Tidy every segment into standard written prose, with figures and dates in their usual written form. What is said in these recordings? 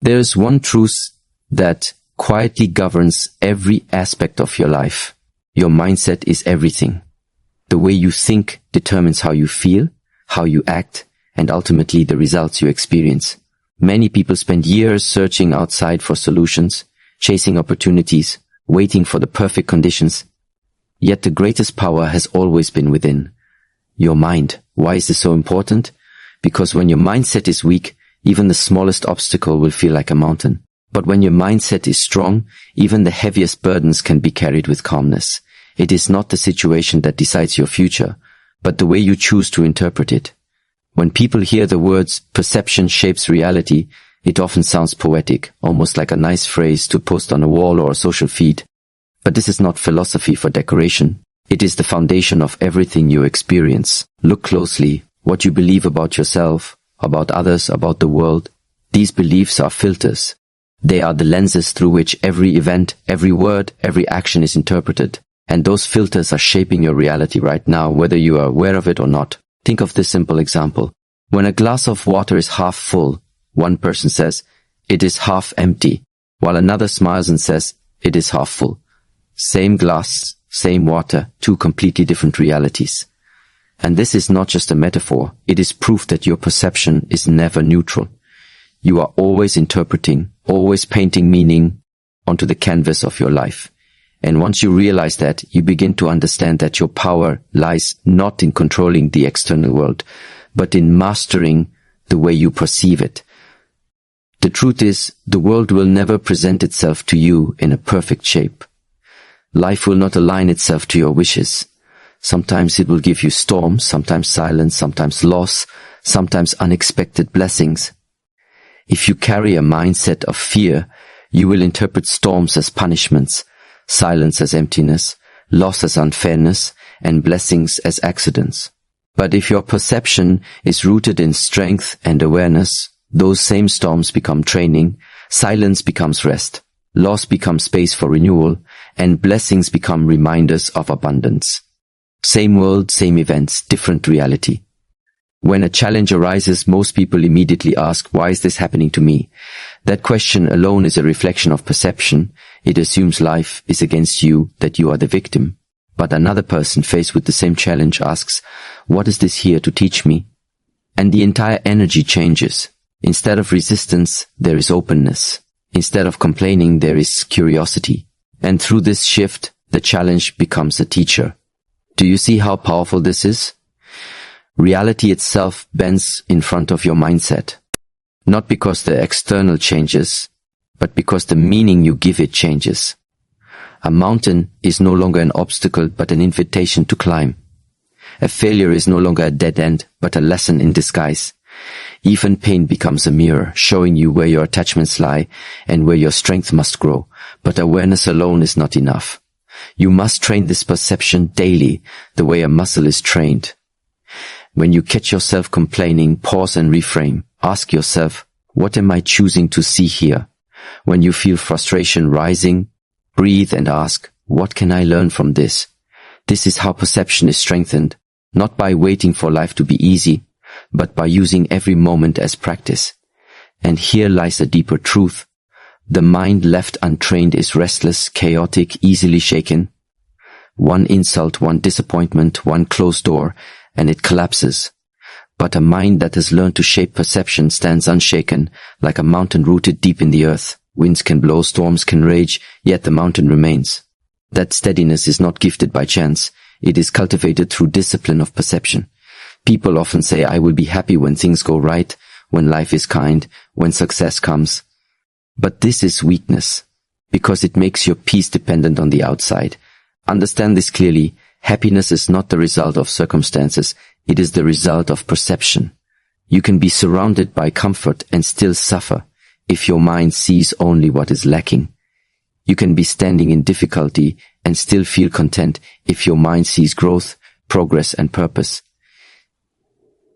There is one truth that quietly governs every aspect of your life. Your mindset is everything. The way you think determines how you feel, how you act, and ultimately the results you experience. Many people spend years searching outside for solutions, chasing opportunities, waiting for the perfect conditions. Yet the greatest power has always been within. Your mind. Why is this so important? Because when your mindset is weak, even the smallest obstacle will feel like a mountain. But when your mindset is strong, even the heaviest burdens can be carried with calmness. It is not the situation that decides your future, but the way you choose to interpret it. When people hear the words, perception shapes reality, it often sounds poetic, almost like a nice phrase to post on a wall or a social feed. But this is not philosophy for decoration. It is the foundation of everything you experience. Look closely. What you believe about yourself, about others, about the world. These beliefs are filters. They are the lenses through which every event, every word, every action is interpreted. And those filters are shaping your reality right now, whether you are aware of it or not. Think of this simple example. When a glass of water is half full, one person says, it is half empty, while another smiles and says, it is half full. Same glass, same water, two completely different realities. And this is not just a metaphor, it is proof that your perception is never neutral. You are always interpreting, always painting meaning onto the canvas of your life. And once you realize that, you begin to understand that your power lies not in controlling the external world, but in mastering the way you perceive it. The truth is, the world will never present itself to you in a perfect shape. Life will not align itself to your wishes. Sometimes it will give you storms, sometimes silence, sometimes loss, sometimes unexpected blessings. If you carry a mindset of fear, you will interpret storms as punishments, silence as emptiness, loss as unfairness, and blessings as accidents. But if your perception is rooted in strength and awareness, those same storms become training, silence becomes rest, loss becomes space for renewal, and blessings become reminders of abundance. Same world, same events, different reality. When a challenge arises, most people immediately ask, why is this happening to me? That question alone is a reflection of perception. It assumes life is against you, that you are the victim. But another person faced with the same challenge asks, what is this here to teach me? And the entire energy changes. Instead of resistance, there is openness. Instead of complaining, there is curiosity. And through this shift, the challenge becomes a teacher. Do you see how powerful this is? Reality itself bends in front of your mindset. Not because the external changes, but because the meaning you give it changes. A mountain is no longer an obstacle, but an invitation to climb. A failure is no longer a dead end, but a lesson in disguise. Even pain becomes a mirror, showing you where your attachments lie and where your strength must grow. But awareness alone is not enough. You must train this perception daily, the way a muscle is trained. When you catch yourself complaining, pause and reframe. Ask yourself, what am I choosing to see here? When you feel frustration rising, breathe and ask, what can I learn from this? This is how perception is strengthened, not by waiting for life to be easy, but by using every moment as practice. And here lies a deeper truth. The mind left untrained is restless, chaotic, easily shaken. One insult, one disappointment, one closed door, and it collapses. But a mind that has learned to shape perception stands unshaken, like a mountain rooted deep in the earth. Winds can blow, storms can rage, yet the mountain remains. That steadiness is not gifted by chance. It is cultivated through discipline of perception. People often say, I will be happy when things go right, when life is kind, when success comes. But this is weakness, because it makes your peace dependent on the outside. Understand this clearly. Happiness is not the result of circumstances. It is the result of perception. You can be surrounded by comfort and still suffer if your mind sees only what is lacking. You can be standing in difficulty and still feel content if your mind sees growth, progress, and purpose.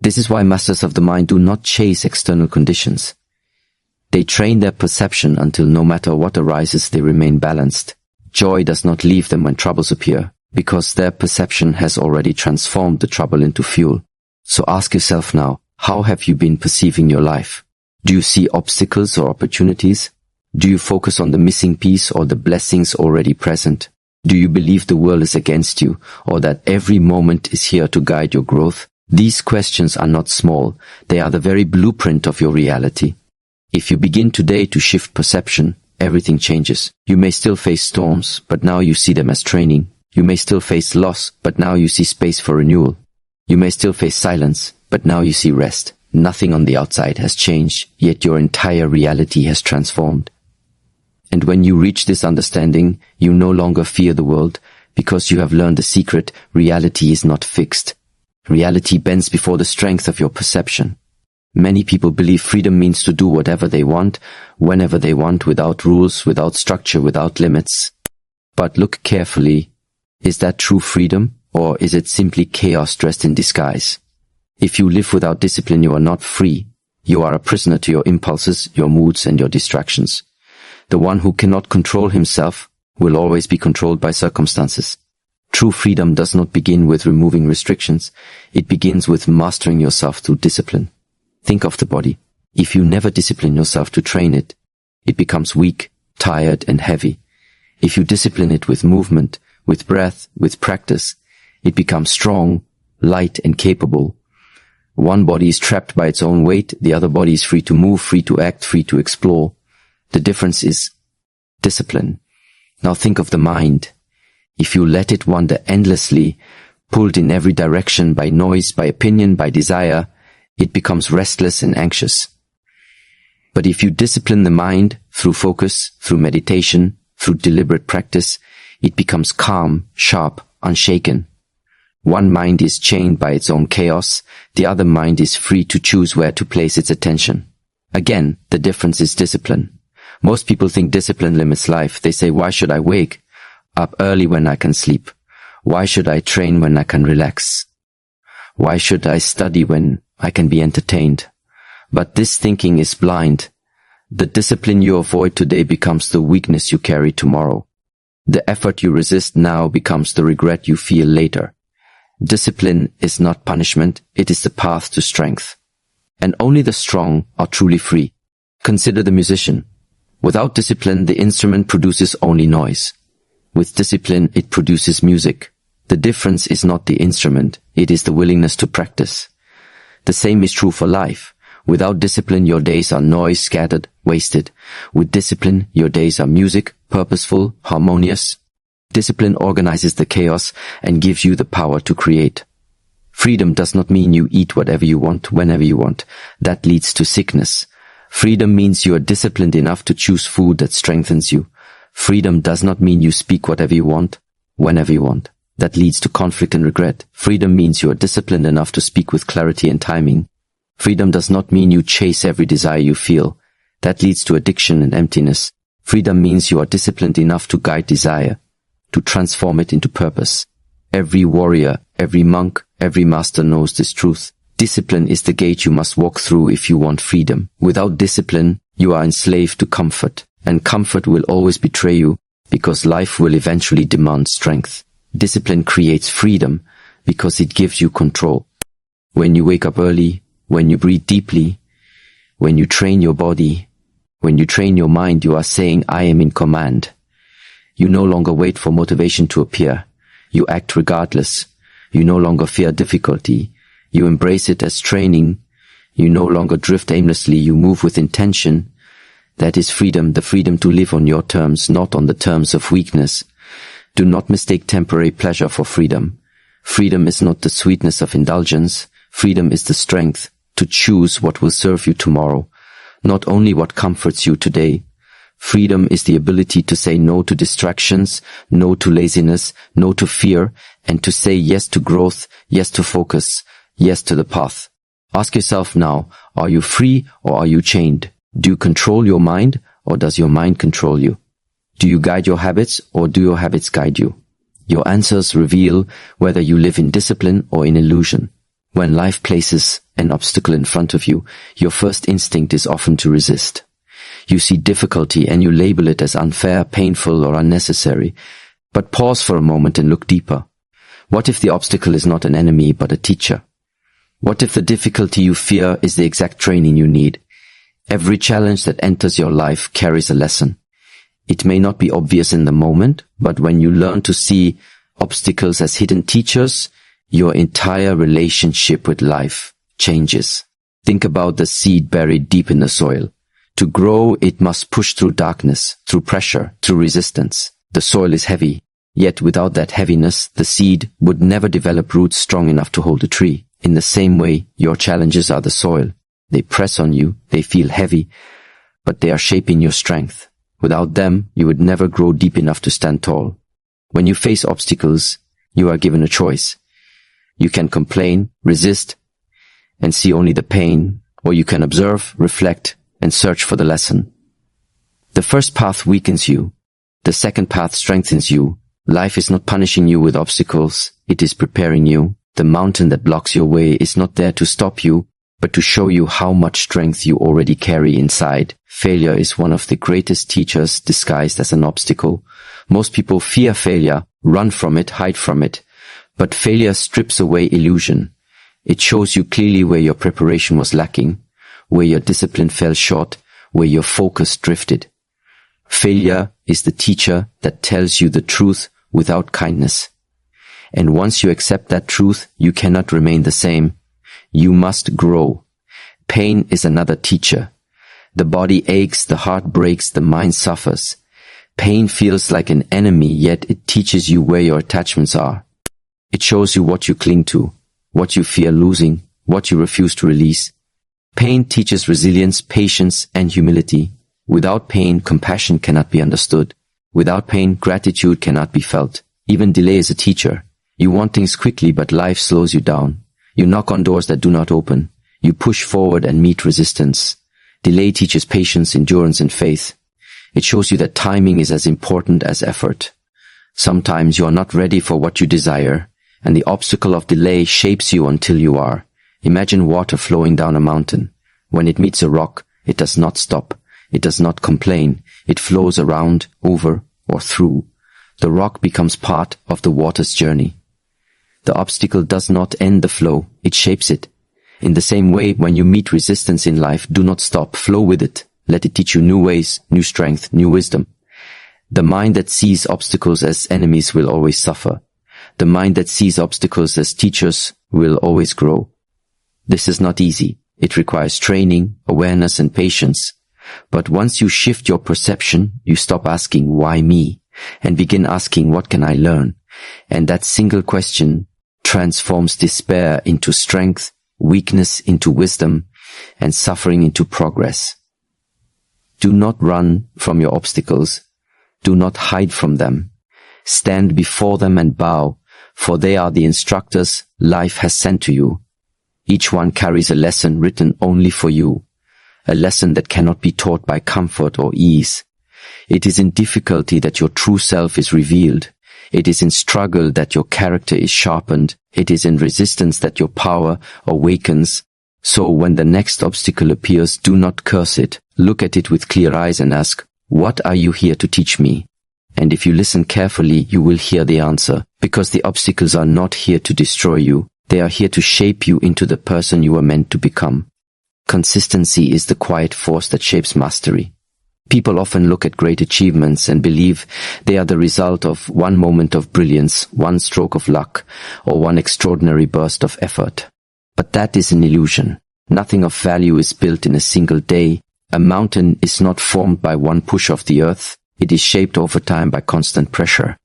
This is why masters of the mind do not chase external conditions. They train their perception until no matter what arises, they remain balanced. Joy does not leave them when troubles appear, because their perception has already transformed the trouble into fuel. So ask yourself now, how have you been perceiving your life? Do you see obstacles or opportunities? Do you focus on the missing piece or the blessings already present? Do you believe the world is against you, or that every moment is here to guide your growth? These questions are not small. They are the very blueprint of your reality. If you begin today to shift perception, everything changes. You may still face storms, but now you see them as training. You may still face loss, but now you see space for renewal. You may still face silence, but now you see rest. Nothing on the outside has changed, yet your entire reality has transformed. And when you reach this understanding, you no longer fear the world, because you have learned the secret: reality is not fixed. Reality bends before the strength of your perception. Many people believe freedom means to do whatever they want, whenever they want, without rules, without structure, without limits. But look carefully. Is that true freedom, or is it simply chaos dressed in disguise? If you live without discipline, you are not free. You are a prisoner to your impulses, your moods, and your distractions. The one who cannot control himself will always be controlled by circumstances. True freedom does not begin with removing restrictions. It begins with mastering yourself through discipline. Think of the body. If you never discipline yourself to train it, it becomes weak, tired, and heavy. If you discipline it with movement, with breath, with practice, it becomes strong, light, and capable. One body is trapped by its own weight, the other body is free to move, free to act, free to explore. The difference is discipline. Now think of the mind. If you let it wander endlessly, pulled in every direction by noise, by opinion, by desire, it becomes restless and anxious. But if you discipline the mind through focus, through meditation, through deliberate practice, it becomes calm, sharp, unshaken. One mind is chained by its own chaos, the other mind is free to choose where to place its attention. Again, the difference is discipline. Most people think discipline limits life. They say, why should I wake up early when I can sleep? Why should I train when I can relax? Why should I study when I can be entertained? But this thinking is blind. The discipline you avoid today becomes the weakness you carry tomorrow. The effort you resist now becomes the regret you feel later. Discipline is not punishment. It is the path to strength. And only the strong are truly free. Consider the musician. Without discipline, the instrument produces only noise. With discipline, it produces music. The difference is not the instrument, it is the willingness to practice. The same is true for life. Without discipline, your days are noise, scattered, wasted. With discipline, your days are music, purposeful, harmonious. Discipline organizes the chaos and gives you the power to create. Freedom does not mean you eat whatever you want, whenever you want. That leads to sickness. Freedom means you are disciplined enough to choose food that strengthens you. Freedom does not mean you speak whatever you want, whenever you want. That leads to conflict and regret. Freedom means you are disciplined enough to speak with clarity and timing. Freedom does not mean you chase every desire you feel. That leads to addiction and emptiness. Freedom means you are disciplined enough to guide desire, to transform it into purpose. Every warrior, every monk, every master knows this truth. Discipline is the gate you must walk through if you want freedom. Without discipline, you are enslaved to comfort, and comfort will always betray you, because life will eventually demand strength. Discipline creates freedom, because it gives you control. When you wake up early, when you breathe deeply, when you train your body, when you train your mind, you are saying, I am in command. You no longer wait for motivation to appear. You act regardless. You no longer fear difficulty. You embrace it as training. You no longer drift aimlessly. You move with intention. That is freedom, the freedom to live on your terms, not on the terms of weakness. Do not mistake temporary pleasure for freedom. Freedom is not the sweetness of indulgence. Freedom is the strength to choose what will serve you tomorrow, not only what comforts you today. Freedom is the ability to say no to distractions, no to laziness, no to fear, and to say yes to growth, yes to focus, yes to the path. Ask yourself now, are you free or are you chained? Do you control your mind or does your mind control you? Do you guide your habits or do your habits guide you? Your answers reveal whether you live in discipline or in illusion. When life places an obstacle in front of you, your first instinct is often to resist. You see difficulty and you label it as unfair, painful, or unnecessary. But pause for a moment and look deeper. What if the obstacle is not an enemy but a teacher? What if the difficulty you fear is the exact training you need? Every challenge that enters your life carries a lesson. It may not be obvious in the moment, but when you learn to see obstacles as hidden teachers, your entire relationship with life changes. Think about the seed buried deep in the soil. To grow, it must push through darkness, through pressure, through resistance. The soil is heavy, yet without that heaviness, the seed would never develop roots strong enough to hold a tree. In the same way, your challenges are the soil. They press on you, they feel heavy, but they are shaping your strength. Without them, you would never grow deep enough to stand tall. When you face obstacles, you are given a choice. You can complain, resist, and see only the pain, or you can observe, reflect, and search for the lesson. The first path weakens you. The second path strengthens you. Life is not punishing you with obstacles. It is preparing you. The mountain that blocks your way is not there to stop you, but to show you how much strength you already carry inside. Failure is one of the greatest teachers disguised as an obstacle. Most people fear failure, run from it, hide from it. But failure strips away illusion. It shows you clearly where your preparation was lacking, where your discipline fell short, where your focus drifted. Failure is the teacher that tells you the truth without kindness. And once you accept that truth, you cannot remain the same. You must grow. Pain is another teacher. The body aches, the heart breaks, the mind suffers. Pain feels like an enemy, yet it teaches you where your attachments are. It shows you what you cling to, what you fear losing, what you refuse to release. Pain teaches resilience, patience, and humility. Without pain, compassion cannot be understood. Without pain, gratitude cannot be felt. Even delay is a teacher. You want things quickly, but life slows you down. You knock on doors that do not open. You push forward and meet resistance. Delay teaches patience, endurance, and faith. It shows you that timing is as important as effort. Sometimes you are not ready for what you desire, and the obstacle of delay shapes you until you are. Imagine water flowing down a mountain. When it meets a rock, it does not stop. It does not complain. It flows around, over, or through. The rock becomes part of the water's journey. The obstacle does not end the flow, it shapes it. In the same way, when you meet resistance in life, do not stop, flow with it. Let it teach you new ways, new strength, new wisdom. The mind that sees obstacles as enemies will always suffer. The mind that sees obstacles as teachers will always grow. This is not easy. It requires training, awareness, and patience. But once you shift your perception, you stop asking, why me? And begin asking, what can I learn? And that single question transforms despair into strength, weakness into wisdom, and suffering into progress. Do not run from your obstacles. Do not hide from them. Stand before them and bow, for they are the instructors life has sent to you. Each one carries a lesson written only for you, a lesson that cannot be taught by comfort or ease. It is in difficulty that your true self is revealed. It is in struggle that your character is sharpened. It is in resistance that your power awakens. So when the next obstacle appears, do not curse it. Look at it with clear eyes and ask, what are you here to teach me? And if you listen carefully, you will hear the answer, because the obstacles are not here to destroy you. They are here to shape you into the person you are meant to become. Consistency is the quiet force that shapes mastery. People often look at great achievements and believe they are the result of one moment of brilliance, one stroke of luck, or one extraordinary burst of effort. But that is an illusion. Nothing of value is built in a single day. A mountain is not formed by one push of the earth. It is shaped over time by constant pressure.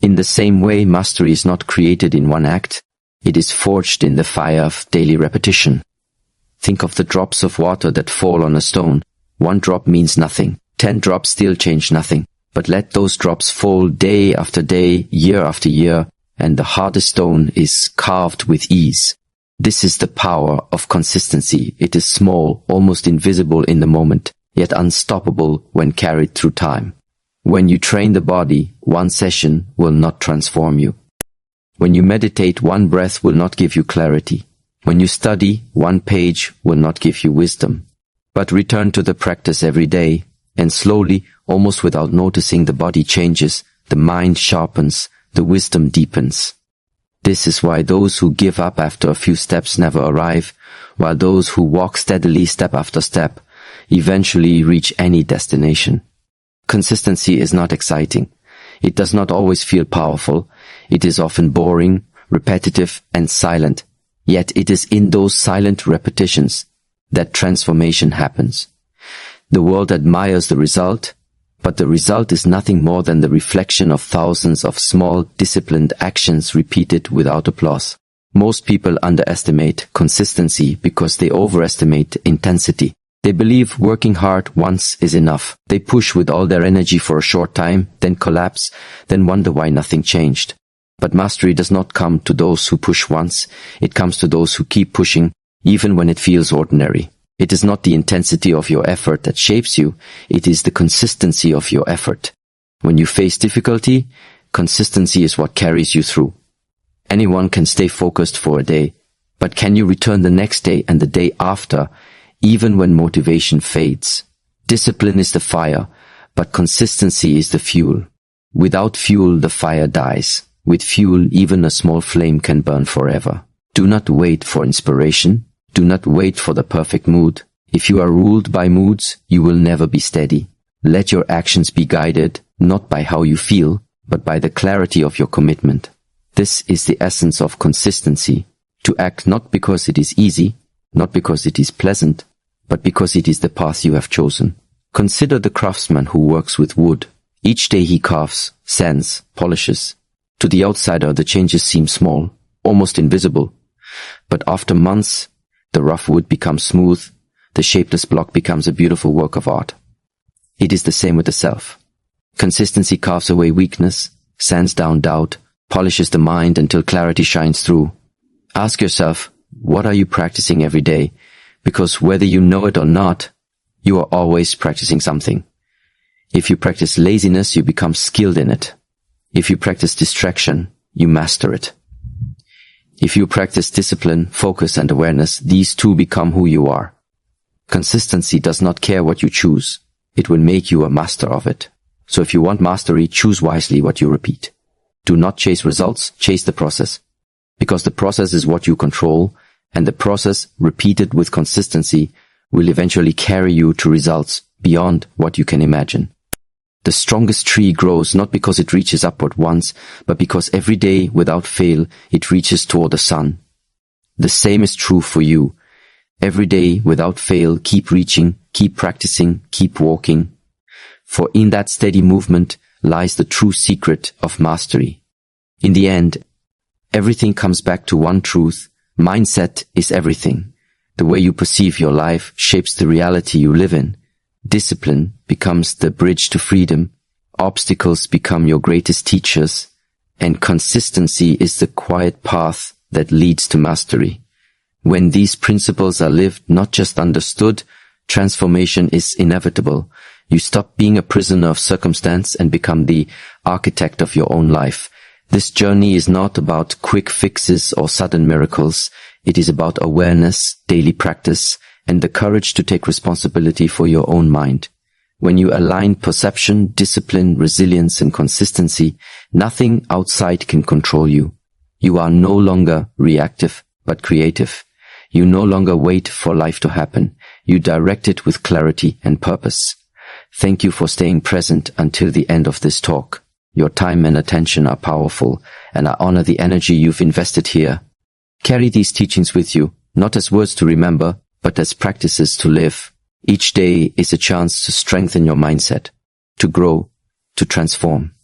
In the same way, mastery is not created in one act. It is forged in the fire of daily repetition. Think of the drops of water that fall on a stone. One drop means nothing. 10 drops still change nothing. But let those drops fall day after day, year after year, and the hardest stone is carved with ease. This is the power of consistency. It is small, almost invisible in the moment, yet unstoppable when carried through time. When you train the body, one session will not transform you. When you meditate, one breath will not give you clarity. When you study, one page will not give you wisdom. But return to the practice every day, and slowly, almost without noticing, the body changes, the mind sharpens, the wisdom deepens. This is why those who give up after a few steps never arrive, while those who walk steadily step after step eventually reach any destination. Consistency is not exciting. It does not always feel powerful. It is often boring, repetitive, and silent. Yet it is in those silent repetitions that transformation happens. The world admires the result, but the result is nothing more than the reflection of thousands of small, disciplined actions repeated without applause. Most people underestimate consistency because they overestimate intensity. They believe working hard once is enough. They push with all their energy for a short time, then collapse, then wonder why nothing changed. But mastery does not come to those who push once. It comes to those who keep pushing, even when it feels ordinary. It is not the intensity of your effort that shapes you. It is the consistency of your effort. When you face difficulty, consistency is what carries you through. Anyone can stay focused for a day, but can you return the next day and the day after, even when motivation fades? Discipline is the fire, but consistency is the fuel. Without fuel, the fire dies. With fuel, even a small flame can burn forever. Do not wait for inspiration. Do not wait for the perfect mood. If you are ruled by moods, you will never be steady. Let your actions be guided, not by how you feel, but by the clarity of your commitment. This is the essence of consistency. To act not because it is easy, not because it is pleasant, but because it is the path you have chosen. Consider the craftsman who works with wood. Each day he carves, sands, polishes. To the outsider, the changes seem small, almost invisible. But after months, the rough wood becomes smooth, the shapeless block becomes a beautiful work of art. It is the same with the self. Consistency carves away weakness, sands down doubt, polishes the mind until clarity shines through. Ask yourself, what are you practicing every day? Because whether you know it or not, you are always practicing something. If you practice laziness, you become skilled in it. If you practice distraction, you master it. If you practice discipline, focus, and awareness, these two become who you are. Consistency does not care what you choose. It will make you a master of it. So if you want mastery, choose wisely what you repeat. Do not chase results, chase the process. Because the process is what you control, and the process, repeated with consistency, will eventually carry you to results beyond what you can imagine. The strongest tree grows not because it reaches upward once, but because every day, without fail, it reaches toward the sun. The same is true for you. Every day, without fail, keep reaching, keep practicing, keep walking. For in that steady movement lies the true secret of mastery. In the end, everything comes back to one truth. Mindset is everything. The way you perceive your life shapes the reality you live in. Discipline becomes the bridge to freedom. Obstacles become your greatest teachers. And consistency is the quiet path that leads to mastery. When these principles are lived, not just understood, transformation is inevitable. You stop being a prisoner of circumstance and become the architect of your own life. This journey is not about quick fixes or sudden miracles. It is about awareness, daily practice, and the courage to take responsibility for your own mind. When you align perception, discipline, resilience, and consistency, nothing outside can control you. You are no longer reactive, but creative. You no longer wait for life to happen. You direct it with clarity and purpose. Thank you for staying present until the end of this talk. Your time and attention are powerful, and I honor the energy you've invested here. Carry these teachings with you, not as words to remember, but as practices to live. Each day is a chance to strengthen your mindset, to grow, to transform.